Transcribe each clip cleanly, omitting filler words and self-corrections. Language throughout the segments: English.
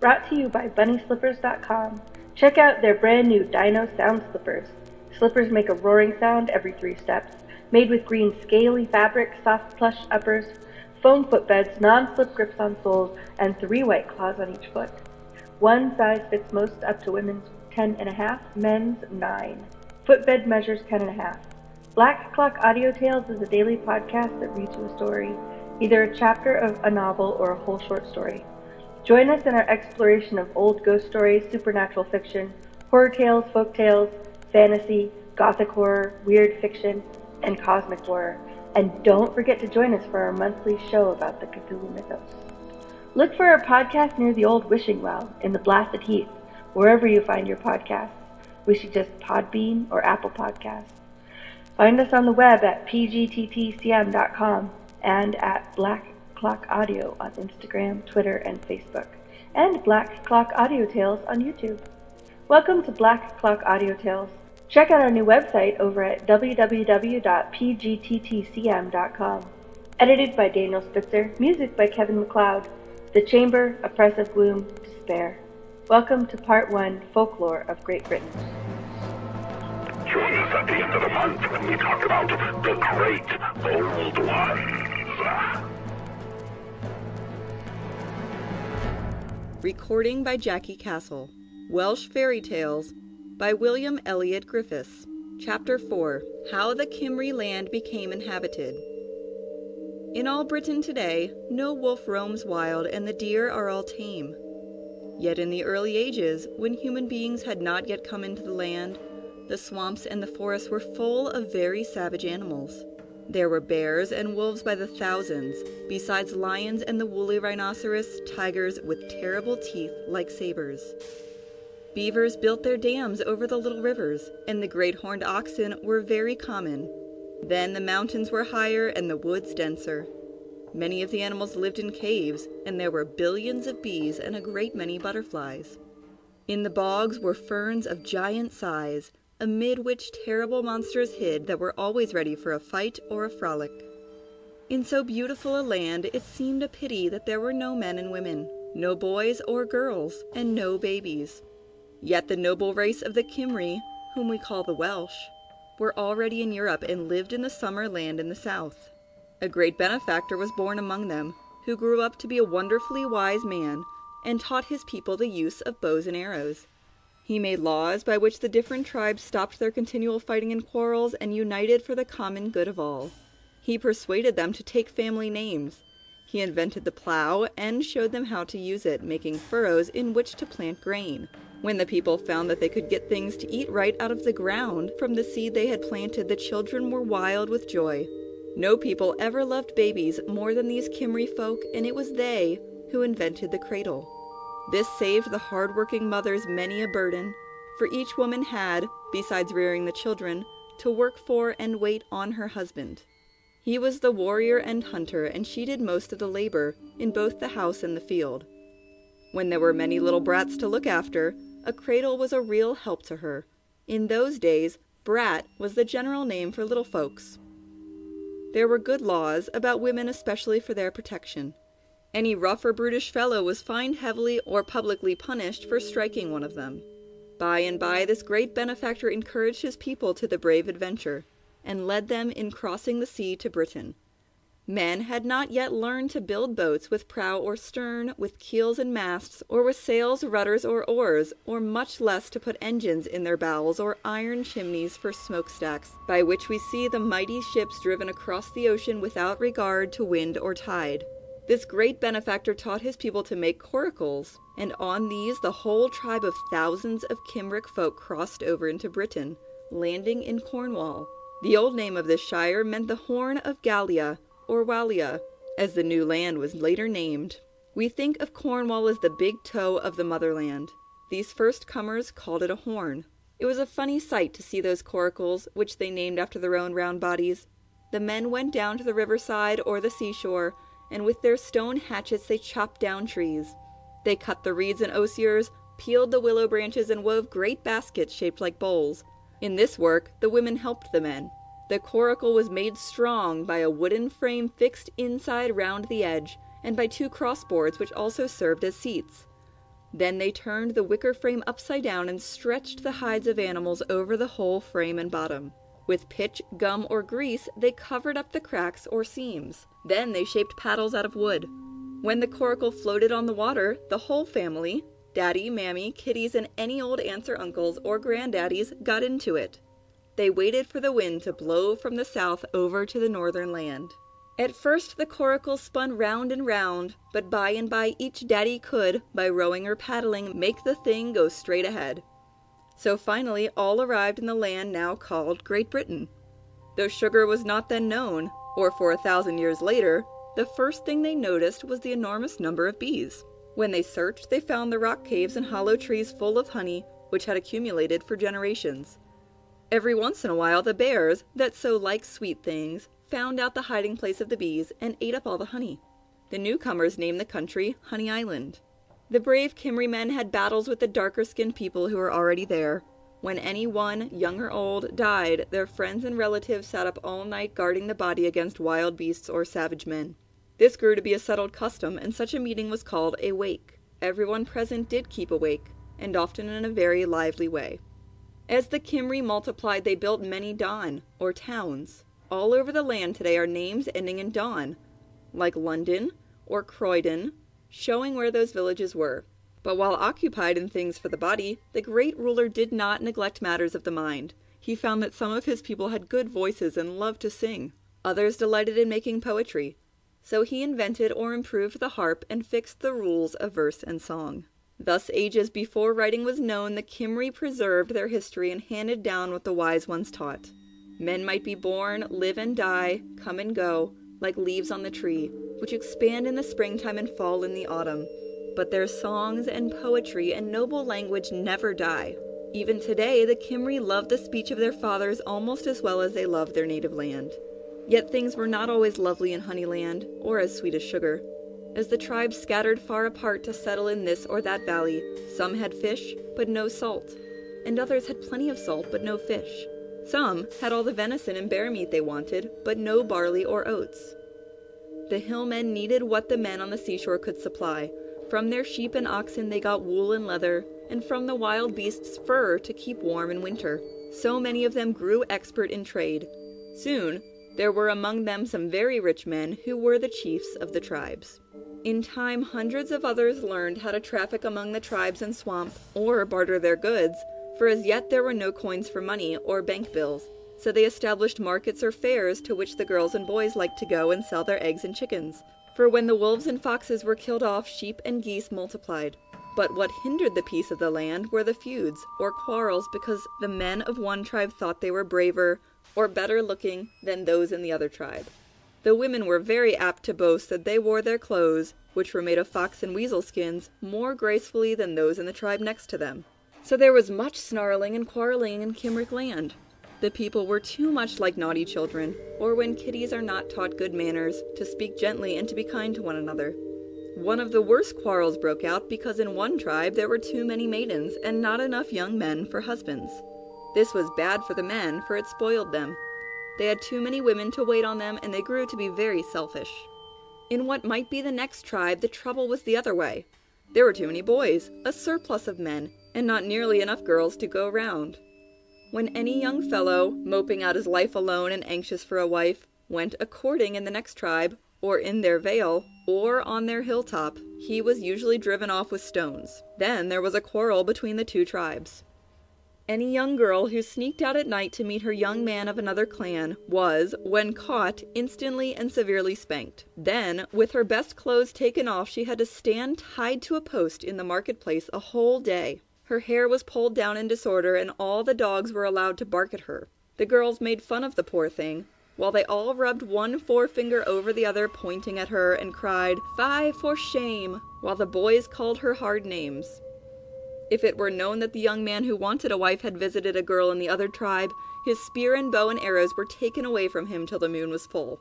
brought to you by BunnySlippers.com. Check out their brand new Dino sound slippers. Slippers make a roaring sound every 3 steps. Made with green scaly fabric, soft plush uppers, foam footbeds, non-slip grips on soles, and 3 white claws on each foot. One size fits most up to women's 10.5, men's 9. Footbed measures 10.5. Black Clock Audio Tales is a daily podcast that reads you a story, either a chapter of a novel or a whole short story. Join us in our exploration of old ghost stories, supernatural fiction, horror tales, folk tales, fantasy, gothic horror, weird fiction, and cosmic horror. And don't forget to join us for our monthly show about the Cthulhu Mythos. Look for our podcast near the old wishing well in the blasted heath, wherever you find your podcasts. We suggest Podbean or Apple Podcasts. Find us on the web at pgttcm.com and at Black Clock Audio on Instagram, Twitter, and Facebook, and Black Clock Audio Tales on YouTube. Welcome to Black Clock Audio Tales. Check out our new website over at www.pgttcm.com. Edited by Daniel Spitzer, music by Kevin MacLeod. The Chamber, Oppressive Gloom, Despair. Welcome to Part 1, Folklore of Great Britain. Join us at the end of the month when we talk about the great old ones. Recording by Jackie Castle. Welsh Fairy Tales by William Elliot Griffiths. Chapter 4. How the Cymry Land Became Inhabited. In all Britain today, no wolf roams wild and the deer are all tame. Yet in the early ages, when human beings had not yet come into the land, the swamps and the forests were full of very savage animals. There were bears and wolves by the thousands, besides lions and the woolly rhinoceros, tigers with terrible teeth like sabers. Beavers built their dams over the little rivers, and the great horned oxen were very common. Then the mountains were higher and the woods denser. Many of the animals lived in caves, and there were billions of bees and a great many butterflies. In the bogs were ferns of giant size, amid which terrible monsters hid that were always ready for a fight or a frolic. In so beautiful a land, it seemed a pity that there were no men and women, no boys or girls, and no babies. Yet the noble race of the Cymry, whom we call the Welsh, were already in Europe and lived in the summer land in the south. A great benefactor was born among them, who grew up to be a wonderfully wise man, and taught his people the use of bows and arrows. He made laws by which the different tribes stopped their continual fighting and quarrels and united for the common good of all. He persuaded them to take family names. He invented the plow and showed them how to use it, making furrows in which to plant grain. When the people found that they could get things to eat right out of the ground from the seed they had planted, the children were wild with joy. No people ever loved babies more than these Cymry folk, and it was they who invented the cradle. This saved the hard-working mothers many a burden, for each woman had, besides rearing the children, to work for and wait on her husband. He was the warrior and hunter, and she did most of the labor in both the house and the field. When there were many little brats to look after, a cradle was a real help to her. In those days, brat was the general name for little folks. There were good laws about women, especially for their protection. Any rough or brutish fellow was fined heavily or publicly punished for striking one of them. By and by, this great benefactor encouraged his people to the brave adventure, and led them in crossing the sea to Britain. Men had not yet learned to build boats with prow or stern, with keels and masts, or with sails, rudders, or oars, or much less to put engines in their bowels or iron chimneys for smokestacks, by which we see the mighty ships driven across the ocean without regard to wind or tide. This great benefactor taught his people to make coracles, and on these the whole tribe of thousands of Cymric folk crossed over into Britain, landing in Cornwall. The old name of this shire meant the Horn of Gallia, or Wallia, as the new land was later named. We think of Cornwall as the big toe of the motherland. These first comers called it a horn. It was a funny sight to see those coracles, which they named after their own round bodies. The men went down to the riverside or the seashore, and with their stone hatchets they chopped down trees. They cut the reeds and osiers, peeled the willow branches, and wove great baskets shaped like bowls. In this work, the women helped the men. The coracle was made strong by a wooden frame fixed inside round the edge, and by 2 crossboards which also served as seats. Then they turned the wicker frame upside down and stretched the hides of animals over the whole frame and bottom. With pitch, gum, or grease, they covered up the cracks or seams. Then they shaped paddles out of wood. When the coracle floated on the water, the whole family, Daddy, Mammy, kitties, and any old aunts or uncles or granddaddies got into it. They waited for the wind to blow from the south over to the northern land. At first the coracle spun round and round, but by and by each daddy could, by rowing or paddling, make the thing go straight ahead. So finally all arrived in the land now called Great Britain. Though sugar was not then known, or for 1,000 years later, the first thing they noticed was the enormous number of bees. When they searched, they found the rock caves and hollow trees full of honey, which had accumulated for generations. Every once in a while the bears, that so like sweet things, found out the hiding place of the bees and ate up all the honey. The newcomers named the country Honey Island. The brave Cymry men had battles with the darker-skinned people who were already there. When any one, young or old, died, their friends and relatives sat up all night guarding the body against wild beasts or savage men. This grew to be a settled custom, and such a meeting was called a wake. Everyone present did keep awake, and often in a very lively way. As the Cymry multiplied, they built many don, or towns. All over the land today are names ending in don, like London or Croydon, showing where those villages were. But while occupied in things for the body, the great ruler did not neglect matters of the mind. He found that some of his people had good voices and loved to sing. Others delighted in making poetry. So he invented or improved the harp and fixed the rules of verse and song. Thus, ages before writing was known, the Cymry preserved their history and handed down what the wise ones taught. Men might be born, live and die, come and go, like leaves on the tree, which expand in the springtime and fall in the autumn. But their songs and poetry and noble language never die. Even today, the Cymry love the speech of their fathers almost as well as they love their native land. Yet things were not always lovely in Honeyland, or as sweet as sugar. As the tribes scattered far apart to settle in this or that valley, some had fish, but no salt, and others had plenty of salt, but no fish. Some had all the venison and bear meat they wanted, but no barley or oats. The hillmen needed what the men on the seashore could supply. From their sheep and oxen they got wool and leather, and from the wild beasts fur to keep warm in winter. So many of them grew expert in trade. Soon, there were among them some very rich men who were the chiefs of the tribes. In time, hundreds of others learned how to traffic among the tribes and swamp, or barter their goods, for as yet there were no coins for money or bank bills, so they established markets or fairs to which the girls and boys liked to go and sell their eggs and chickens. For when the wolves and foxes were killed off, sheep and geese multiplied. But what hindered the peace of the land were the feuds, or quarrels, because the men of one tribe thought they were braver or better looking than those in the other tribe. The women were very apt to boast that they wore their clothes, which were made of fox and weasel skins, more gracefully than those in the tribe next to them. So there was much snarling and quarreling in Cymric land. The people were too much like naughty children, or when kiddies are not taught good manners, to speak gently and to be kind to one another. One of the worst quarrels broke out because in one tribe there were too many maidens and not enough young men for husbands. This was bad for the men, for it spoiled them. They had too many women to wait on them, and they grew to be very selfish. In what might be the next tribe, the trouble was the other way. There were too many boys, a surplus of men, and not nearly enough girls to go round. When any young fellow, moping out his life alone and anxious for a wife, went a-courting in the next tribe, or in their vale, or on their hilltop, he was usually driven off with stones. Then there was a quarrel between the two tribes. Any young girl who sneaked out at night to meet her young man of another clan was, when caught, instantly and severely spanked. Then, with her best clothes taken off, she had to stand tied to a post in the marketplace a whole day. Her hair was pulled down in disorder, and all the dogs were allowed to bark at her. The girls made fun of the poor thing, while they all rubbed one forefinger over the other, pointing at her, and cried, "Fie for shame," while the boys called her hard names. If it were known that the young man who wanted a wife had visited a girl in the other tribe, his spear and bow and arrows were taken away from him till the moon was full.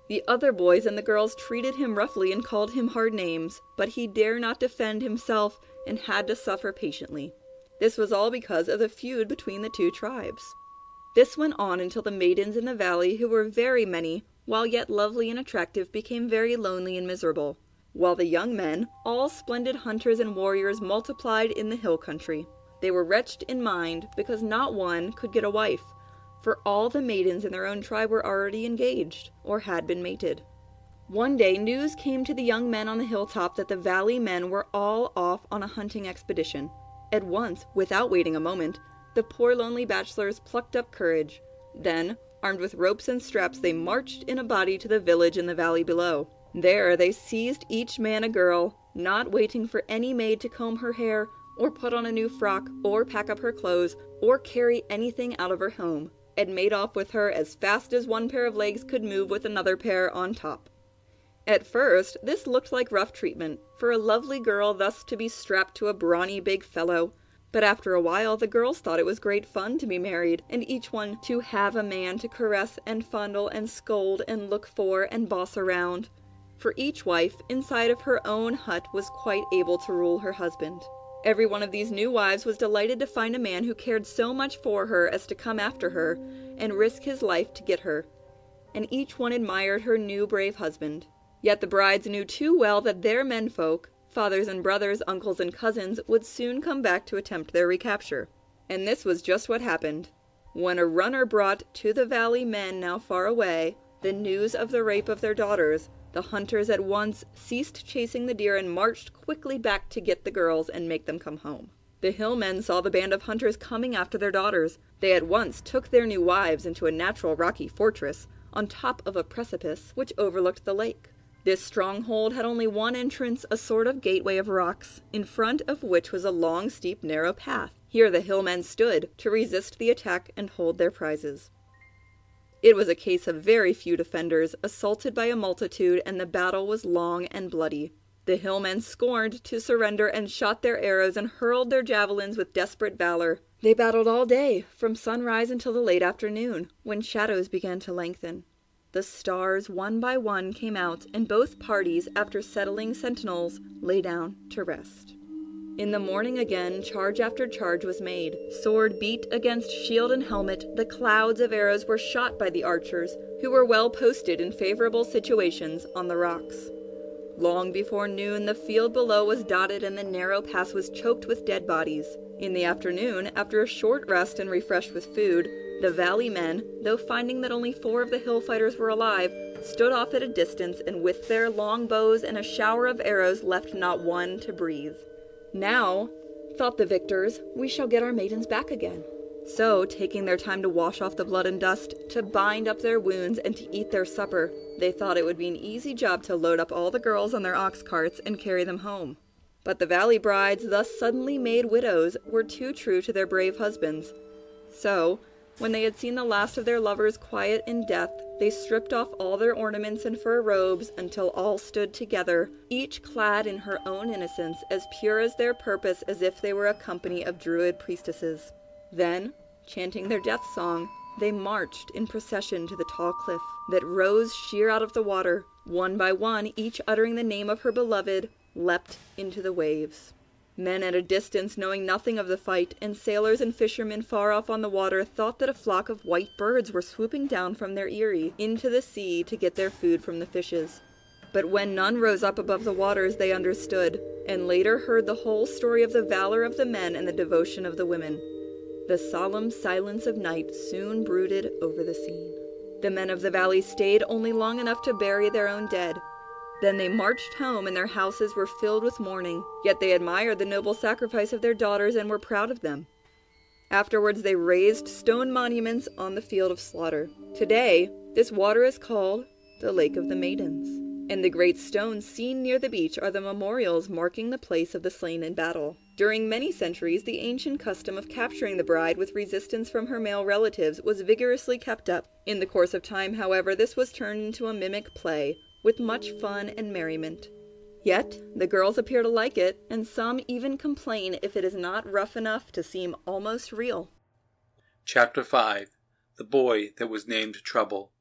The other boys and the girls treated him roughly and called him hard names, but he dare not defend himself and had to suffer patiently. This was all because of the feud between the two tribes. This went on until the maidens in the valley, who were very many, while yet lovely and attractive, became very lonely and miserable. while the young men, all splendid hunters and warriors, multiplied in the hill country. They were wretched in mind because not one could get a wife, for all the maidens in their own tribe were already engaged, or had been mated. One day news came to the young men on the hilltop that the valley men were all off on a hunting expedition. At once, without waiting a moment, the poor lonely bachelors plucked up courage. Then, armed with ropes and straps, they marched in a body to the village in the valley below. There they seized each man a girl, not waiting for any maid to comb her hair, or put on a new frock, or pack up her clothes, or carry anything out of her home, and made off with her as fast as one pair of legs could move with another pair on top. At first, this looked like rough treatment, for a lovely girl thus to be strapped to a brawny big fellow. But after a while, the girls thought it was great fun to be married, and each one to have a man to caress and fondle and scold and look for and boss around. For each wife, inside of her own hut, was quite able to rule her husband. Every one of these new wives was delighted to find a man who cared so much for her as to come after her and risk his life to get her. And each one admired her new brave husband. Yet the brides knew too well that their menfolk, fathers and brothers, uncles and cousins, would soon come back to attempt their recapture. And this was just what happened. When a runner brought to the valley men now far away the news of the rape of their daughters, the hunters at once ceased chasing the deer and marched quickly back to get the girls and make them come home. The hill men saw the band of hunters coming after their daughters. They at once took their new wives into a natural rocky fortress on top of a precipice which overlooked the lake. This stronghold had only one entrance, a sort of gateway of rocks, in front of which was a long, steep, narrow path. Here the hillmen stood to resist the attack and hold their prizes. It was a case of very few defenders, assaulted by a multitude, and the battle was long and bloody. The hillmen scorned to surrender and shot their arrows and hurled their javelins with desperate valor. They battled all day, from sunrise until the late afternoon, when shadows began to lengthen. The stars, one by one, came out, and both parties, after settling sentinels, lay down to rest. In the morning again, charge after charge was made. Sword beat against shield and helmet. The clouds of arrows were shot by the archers, who were well posted in favorable situations on the rocks. Long before noon, the field below was dotted and the narrow pass was choked with dead bodies. In the afternoon, after a short rest and refreshed with food, the valley men, though finding that only 4 of the hill fighters were alive, stood off at a distance and with their long bows and a shower of arrows left not one to breathe. Now, thought the victors, we shall get our maidens back again. So, taking their time to wash off the blood and dust, to bind up their wounds, and to eat their supper, they thought it would be an easy job to load up all the girls on their ox carts and carry them home. But the valley brides, thus suddenly made widows, were too true to their brave husbands. So, when they had seen the last of their lovers quiet in death, they stripped off all their ornaments and fur robes until all stood together, each clad in her own innocence, as pure as their purpose as if they were a company of druid priestesses. Then, chanting their death song, they marched in procession to the tall cliff that rose sheer out of the water. One by one, each uttering the name of her beloved, leapt into the waves. Men at a distance, knowing nothing of the fight, and sailors and fishermen far off on the water, thought that a flock of white birds were swooping down from their eyrie into the sea to get their food from the fishes. But when none rose up above the waters, they understood, and later heard the whole story of the valor of the men and the devotion of the women. The solemn silence of night soon brooded over the scene. The men of the valley stayed only long enough to bury their own dead. Then they marched home, and their houses were filled with mourning, yet they admired the noble sacrifice of their daughters and were proud of them. Afterwards they raised stone monuments on the field of slaughter. Today, this water is called the Lake of the Maidens, and the great stones seen near the beach are the memorials marking the place of the slain in battle. During many centuries, the ancient custom of capturing the bride with resistance from her male relatives was vigorously kept up. In the course of time, however, this was turned into a mimic play, with much fun and merriment. Yet, the girls appear to like it, and some even complain if it is not rough enough to seem almost real. Chapter 5. The Boy That Was Named Trouble.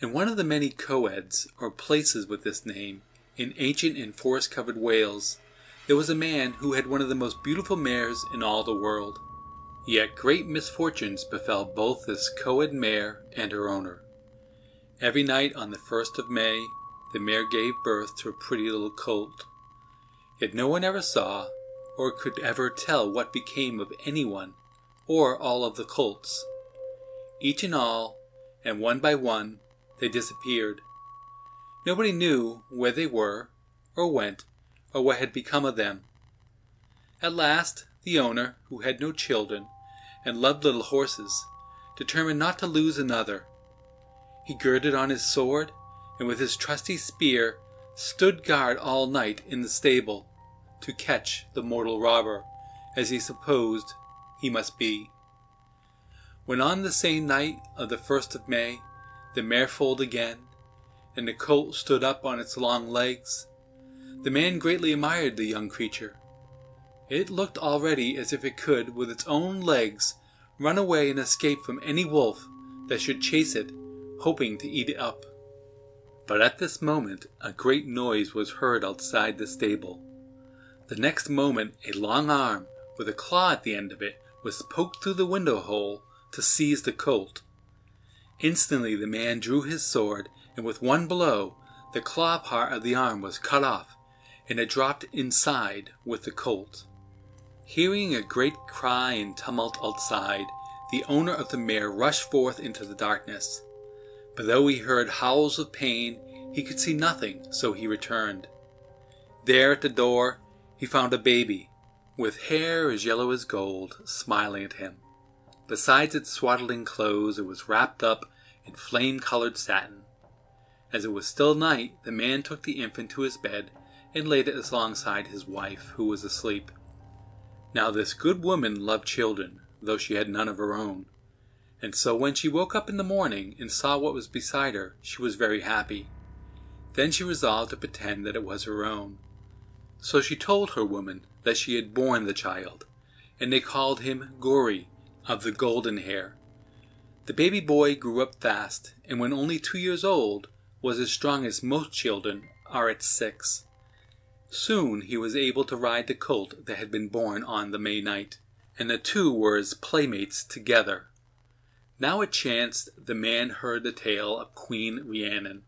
In one of the many coeds, or places with this name, in ancient and forest-covered Wales, there was a man who had one of the most beautiful mares in all the world. Yet great misfortunes befell both this coed mare and her owner. Every night on the 1st of May, the mare gave birth to a pretty little colt. Yet no one ever saw, or could ever tell what became of anyone, or all of the colts. Each and all, and one by one, they disappeared. Nobody knew where they were, or went, or what had become of them. At last, the owner, who had no children, and loved little horses, determined not to lose another. He girded on his sword, and with his trusty spear stood guard all night in the stable, to catch the mortal robber, as he supposed he must be. When on the same night of the 1st of May, the mare foaled again, and the colt stood up on its long legs, the man greatly admired the young creature. It looked already as if it could, with its own legs, run away and escape from any wolf that should chase it, hoping to eat it up. But at this moment a great noise was heard outside the stable. The next moment a long arm, with a claw at the end of it, was poked through the window hole to seize the colt. Instantly the man drew his sword, and with one blow the claw part of the arm was cut off, and it dropped inside with the colt. Hearing a great cry and tumult outside, the owner of the mare rushed forth into the darkness. But though he heard howls of pain, he could see nothing, so he returned. There at the door he found a baby, with hair as yellow as gold, smiling at him. Besides its swaddling clothes, it was wrapped up in flame-colored satin. As it was still night, the man took the infant to his bed and laid it alongside his wife, who was asleep. Now this good woman loved children, though she had none of her own. And so when she woke up in the morning and saw what was beside her, she was very happy. Then she resolved to pretend that it was her own. So she told her woman that she had borne the child, and they called him Gory, of the golden hair. The baby boy grew up fast, and when only 2 years old, was as strong as most children are at 6. Soon he was able to ride the colt that had been born on the May night, and the two were as playmates together. Now it chanced the man heard the tale of Queen Rhiannon,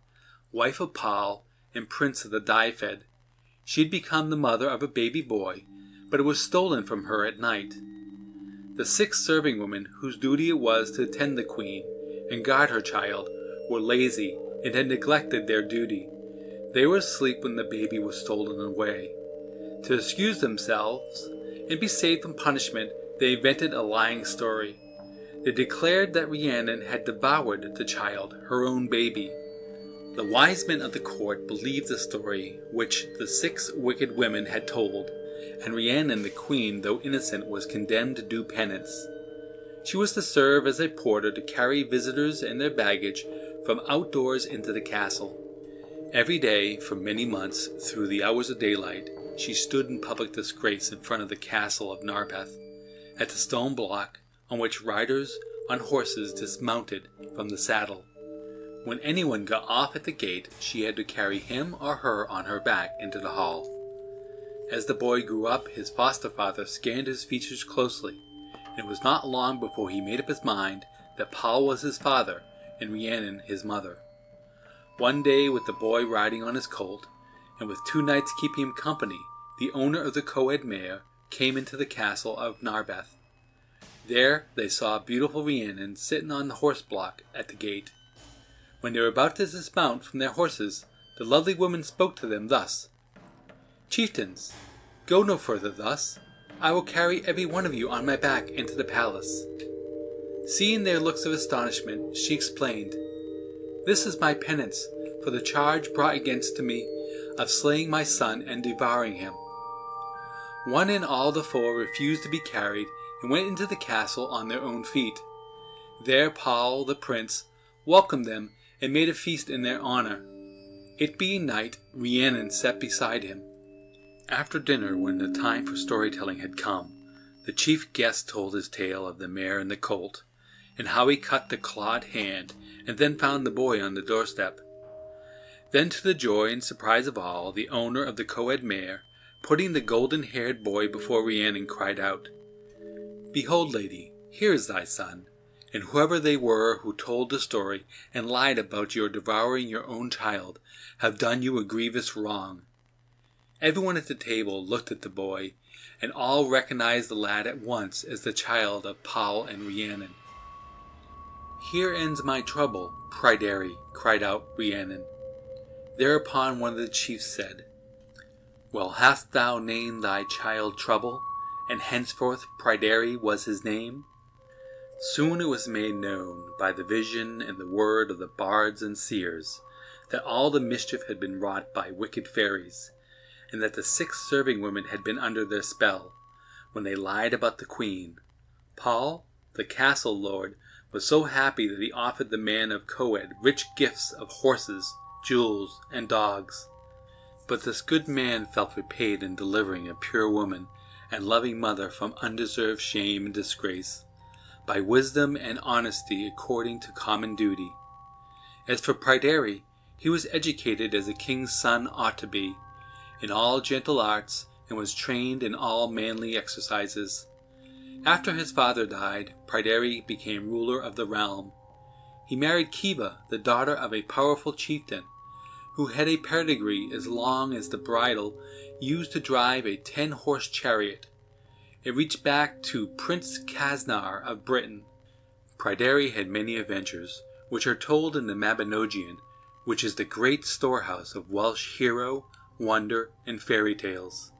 wife of Paul and prince of the Dyfed. She had become the mother of a baby boy, but it was stolen from her at night. The 6 serving women, whose duty it was to attend the queen and guard her child, were lazy and had neglected their duty. They were asleep when the baby was stolen away. To excuse themselves and be saved from punishment, they invented a lying story. They declared that Rhiannon had devoured the child, her own baby. The wise men of the court believed the story which the 6 wicked women had told, and Rhiannon the queen, though innocent, was condemned to do penance. She was to serve as a porter to carry visitors and their baggage from outdoors into the castle. Every day, for many months, through the hours of daylight, she stood in public disgrace in front of the castle of Narberth, at the stone block on which riders on horses dismounted from the saddle. When anyone got off at the gate, she had to carry him or her on her back into the hall. As the boy grew up, his foster father scanned his features closely, and it was not long before he made up his mind that Paul was his father and Rhiannon his mother. One day, with the boy riding on his colt, and with 2 knights keeping him company, the owner of the co-ed mare came into the castle of Narberth. There they saw beautiful Rhiannon sitting on the horse block at the gate. When they were about to dismount from their horses, the lovely woman spoke to them thus: "Chieftains, go no further thus. I will carry every one of you on my back into the palace." Seeing their looks of astonishment, she explained, "This is my penance for the charge brought against me of slaying my son and devouring him." One and all the 4 refused to be carried and went into the castle on their own feet. There Paul, the prince, welcomed them and made a feast in their honor. It being night, Rhiannon sat beside him. After dinner, when the time for storytelling had come, the chief guest told his tale of the mare and the colt, and how he cut the clawed hand and then found the boy on the doorstep. Then, to the joy and surprise of all, the owner of the co-ed mare, putting the golden-haired boy before Rhiannon, cried out, "Behold, lady, here is thy son, and whoever they were who told the story and lied about your devouring your own child have done you a grievous wrong." Everyone at the table looked at the boy, and all recognized the lad at once as the child of Paul and Rhiannon. "Here ends my trouble, Pryderi," cried out Rhiannon. Thereupon one of the chiefs said, "Well, hast thou named thy child Trouble, and henceforth Pryderi was his name?" Soon it was made known, by the vision and the word of the bards and seers, that all the mischief had been wrought by wicked fairies, and that the 6 serving women had been under their spell, when they lied about the queen. Paul, the castle lord, was so happy that he offered the man of Coed rich gifts of horses, jewels, and dogs. But this good man felt repaid in delivering a pure woman and loving mother from undeserved shame and disgrace, by wisdom and honesty according to common duty. As for Pryderi, he was educated as a king's son ought to be, in all gentle arts, and was trained in all manly exercises. After his father died, Pryderi became ruler of the realm. He married Kiva, the daughter of a powerful chieftain, who had a pedigree as long as the bridle used to drive a 10-horse chariot. It reached back to Prince Casnar of Britain. Pryderi had many adventures, which are told in the Mabinogion, which is the great storehouse of Welsh hero, wonder, and fairy tales.